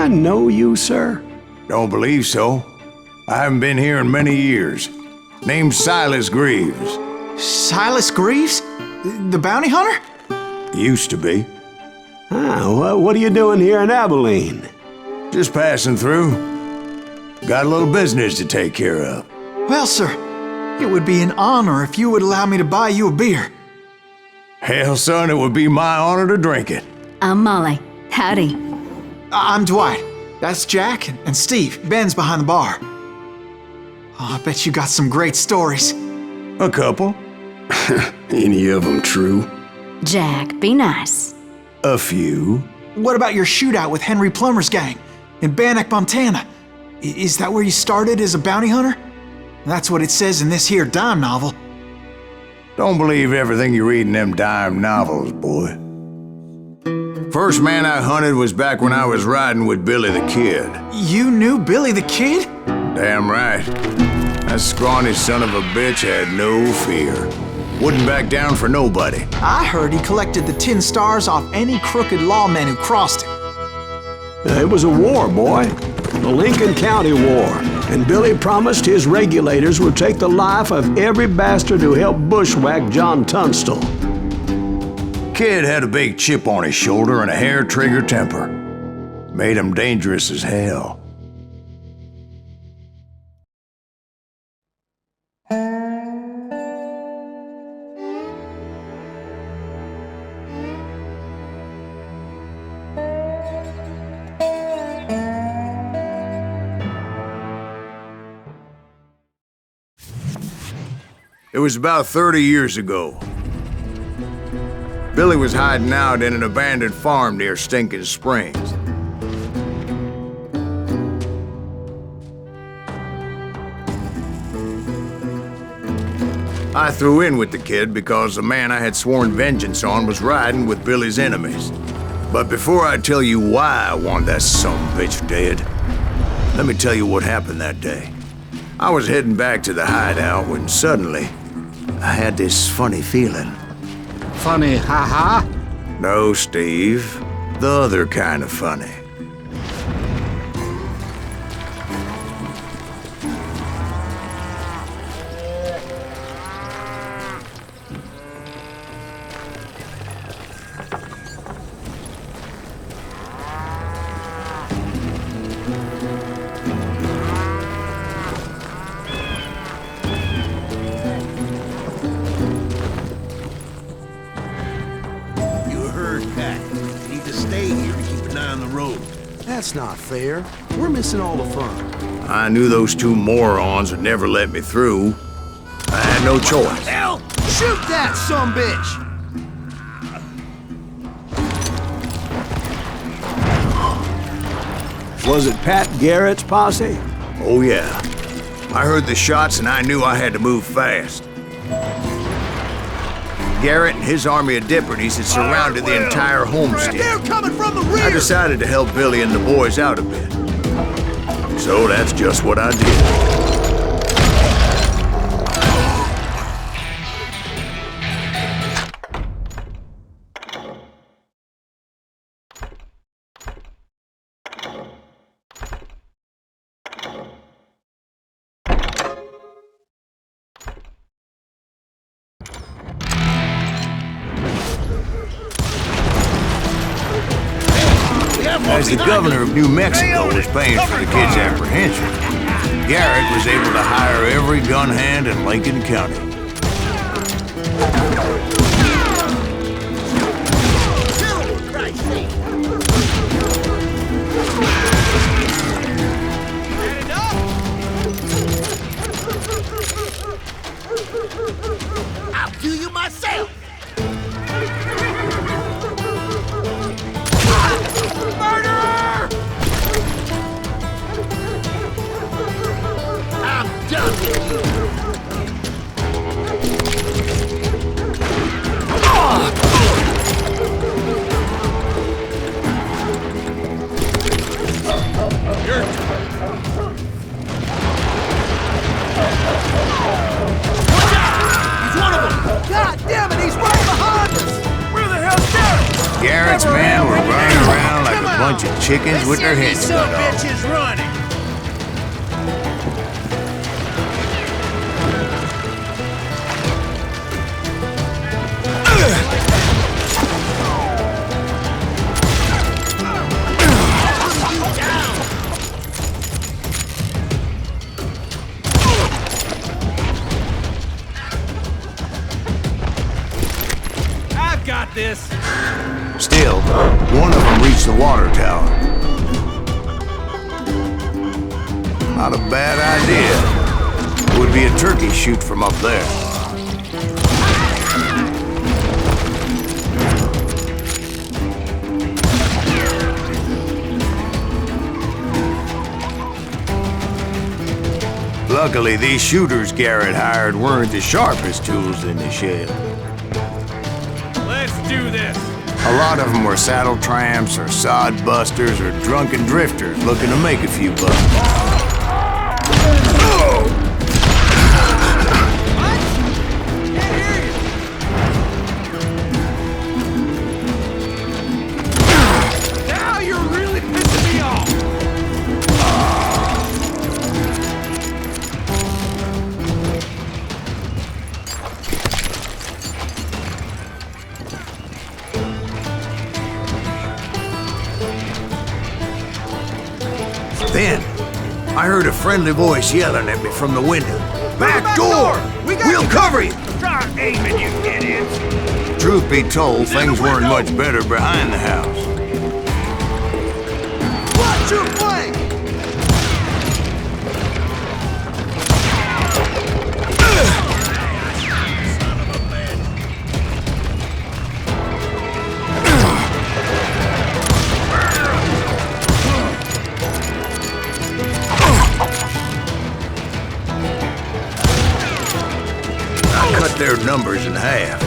I know you, sir? Don't believe so. I haven't been here in many years. Name's Silas Greaves. Silas Greaves? The bounty hunter? Used to be. Well, what are you doing here in Abilene? Just passing through. Got a little business to take care of. Well, sir, it would be an honor if you would allow me to buy you a beer. Hell, son, it would be my honor to drink it. I'm Molly. Howdy. I'm Dwight. That's Jack and Steve. Ben's behind the bar. Oh, I bet you got some great stories. A couple. Any of them true? Jack, be nice. A few. What about your shootout with Henry Plummer's gang in Bannock, Montana? Is that where you started as a bounty hunter? That's what it says in this here dime novel. Don't believe everything you read in them dime novels, boy. First man I hunted was back when I was riding with Billy the Kid. You knew Billy the Kid? Damn right. That scrawny son of a bitch had no fear. Wouldn't back down for nobody. I heard he collected the 10 stars off any crooked lawman who crossed him. It was a war, boy. The Lincoln County War. And Billy promised his regulators would take the life of every bastard who helped bushwhack John Tunstall. Kid had a big chip on his shoulder and a hair-trigger temper. Made him dangerous as hell. It was about 30 years ago. Billy was hiding out in an abandoned farm near Stinking Springs. I threw in with the kid because the man I had sworn vengeance on was riding with Billy's enemies. But before I tell you why I want that sumbitch dead, let me tell you what happened that day. I was heading back to the hideout when suddenly I had this funny feeling. Funny, haha? No, Steve. The other kind of funny. That's not fair. We're missing all the fun. I knew those two morons would never let me through. I had no choice. Hell, shoot that sumbitch! Was it Pat Garrett's posse? Oh yeah. I heard the shots and I knew I had to move fast. Garrett and his army of deputies had surrounded the entire homestead. They're coming from the rear! I decided to help Billy and the boys out a bit. So that's just what I did. As the governor of New Mexico was paying for the kid's apprehension, Garrett was able to hire every gun hand in Lincoln County. I'll do you myself! Murderer! I'm done with you! bunch of chickens with their heads cut off. Bitches running. Got this. Still, one of them reached the water tower. Not a bad idea. Would be a turkey shoot from up there. Luckily, these shooters Garrett hired weren't the sharpest tools in the shed. Let's do this. A lot of them were saddle tramps or sod busters or drunken drifters looking to make a few bucks. Now you're really pissing me off. Then, I heard a friendly voice yelling at me from the window. Back door! We'll cover you! Start aiming, you idiots. Truth be told, things weren't much better behind the house. Watch your flank. Their numbers in half,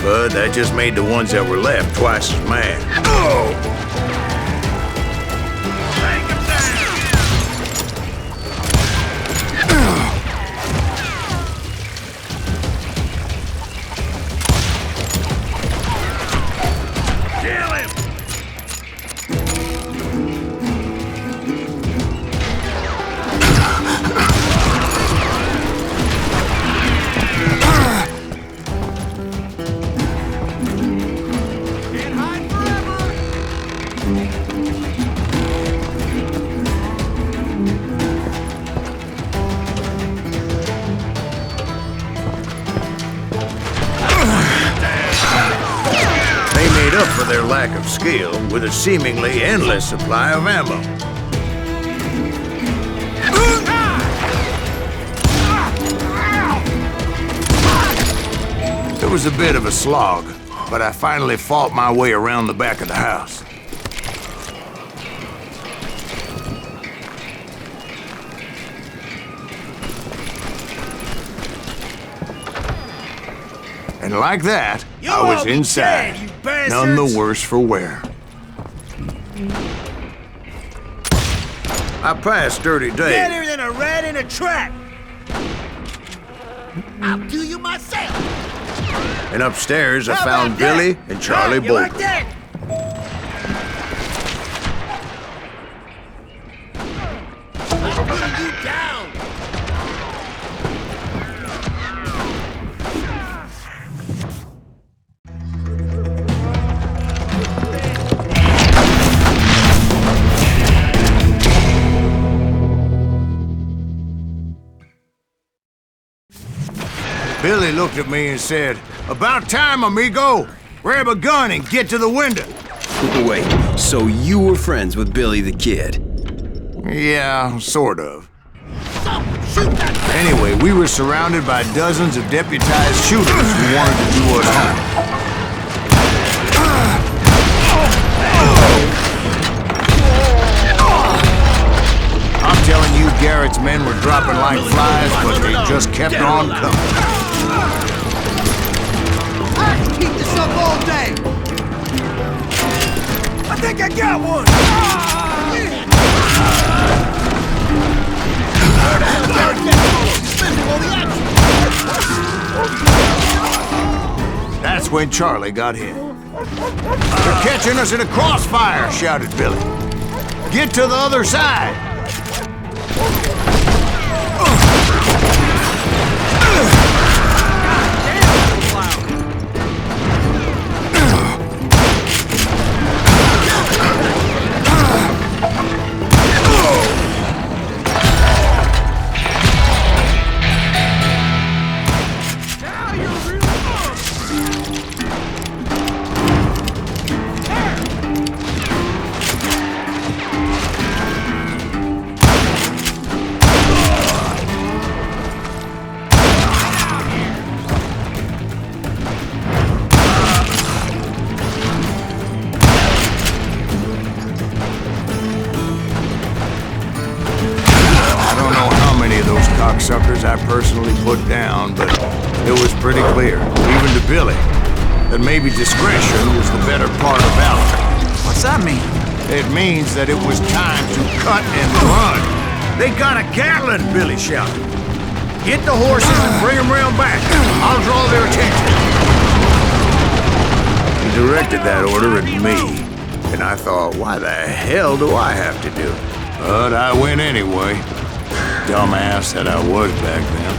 but that just made the ones that were left twice as mad. Kill him. Up for their lack of skill with a seemingly endless supply of ammo. It was a bit of a slog, but I finally fought my way around the back of the house. And like that, I was inside, none the worse for wear. I passed Dirty Dave. Better than a rat in a trap. I'll do you myself. And upstairs, I found Billy and Charlie You like Bolton. that? I'm putting you down. Billy looked at me and said, "About time, amigo. Grab a gun and get to the window." Wait, so you were friends with Billy the Kid? Yeah, sort of. Anyway, we were surrounded by dozens of deputized shooters who wanted to do us harm. I'm telling you, Garrett's men were dropping like flies, but they just kept on coming. I can keep this up all day. I think I got one. That's when Charlie got hit. They're catching us in a crossfire, shouted Billy. Get to the other side. Suckers I personally put down, but it was pretty clear, even to Billy, that maybe discretion was the better part of valor. What's that mean? It means that it was time to cut and run. They got a Gatling, Billy shouted. Get the horses and bring them round back. I'll draw their attention. He directed that order at me, and I thought, why the hell do I have to do it? But I went anyway. Dumbass that I was back then.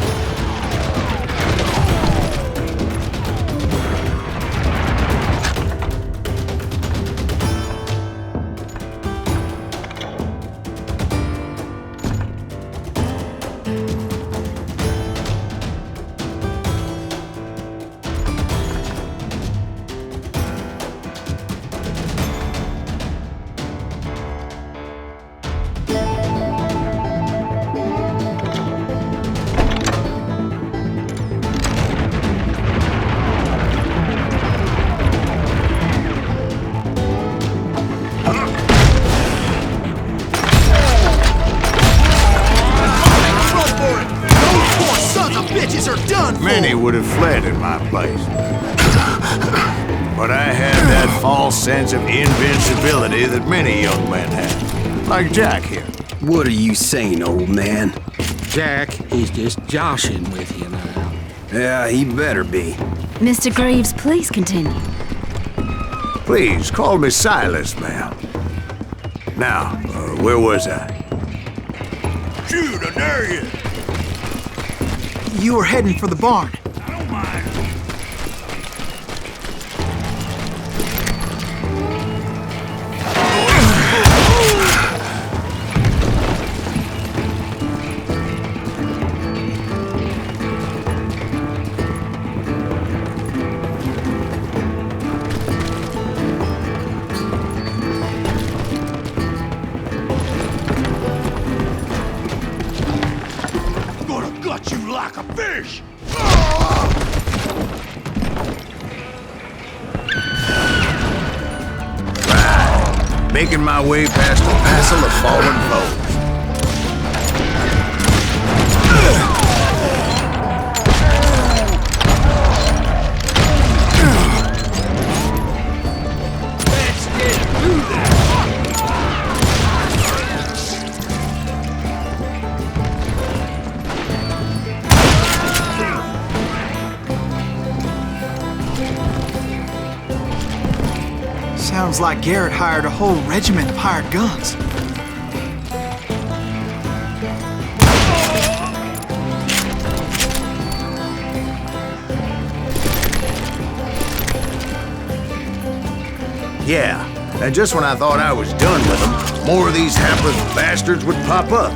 Many would have fled in my place. But I had that false sense of invincibility that many young men have. Like Jack here. What are you saying, old man? Jack is just joshing with you now. Yeah, he better be. Mr. Greaves, please continue. Please, call me Silas, ma'am. Now, where was I? Shoot, I dare you! You were heading for the barn. I don't mind. Gonna gut you like a fish! Making my way past a passel of fallen foes. Let's get through that! Sounds like Garrett hired a whole regiment of hired guns. Yeah, and just when I thought I was done with them, more of these hapless bastards would pop up.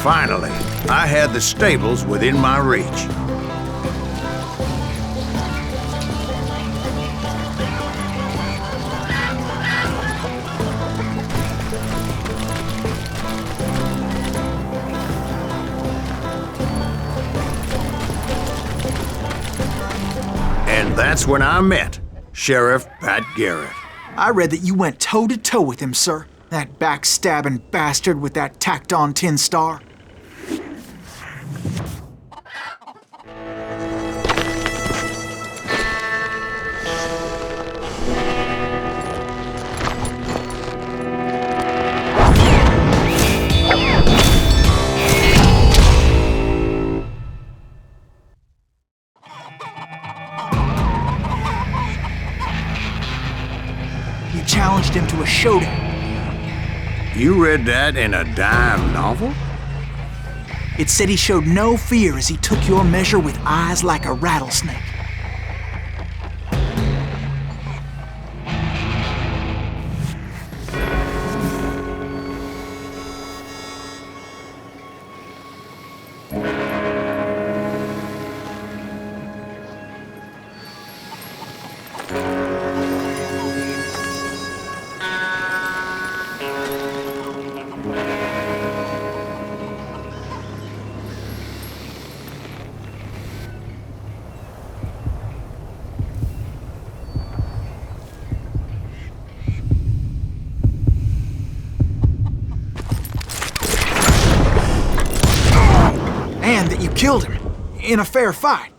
Finally, I had the stables within my reach. And that's when I met Sheriff Pat Garrett. I read that you went toe-to-toe with him, sir. That backstabbing bastard with that tacked-on tin star. You challenged him to a showdown. You read that in a dime novel? It said he showed no fear as he took your measure with eyes like a rattlesnake. And that you killed him in a fair fight.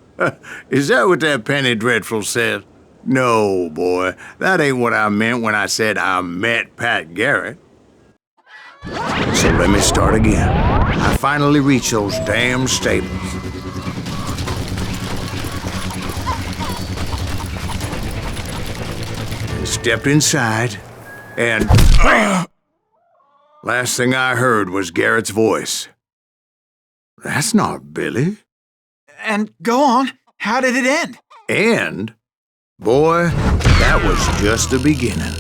Is that what that Penny Dreadful said? No, boy. That ain't what I meant when I said I met Pat Garrett. So let me start again. I finally reached those damn stables. Stepped inside, and last thing I heard was Garrett's voice. That's not Billy. And go on, how did it end? And, boy, that was just the beginning.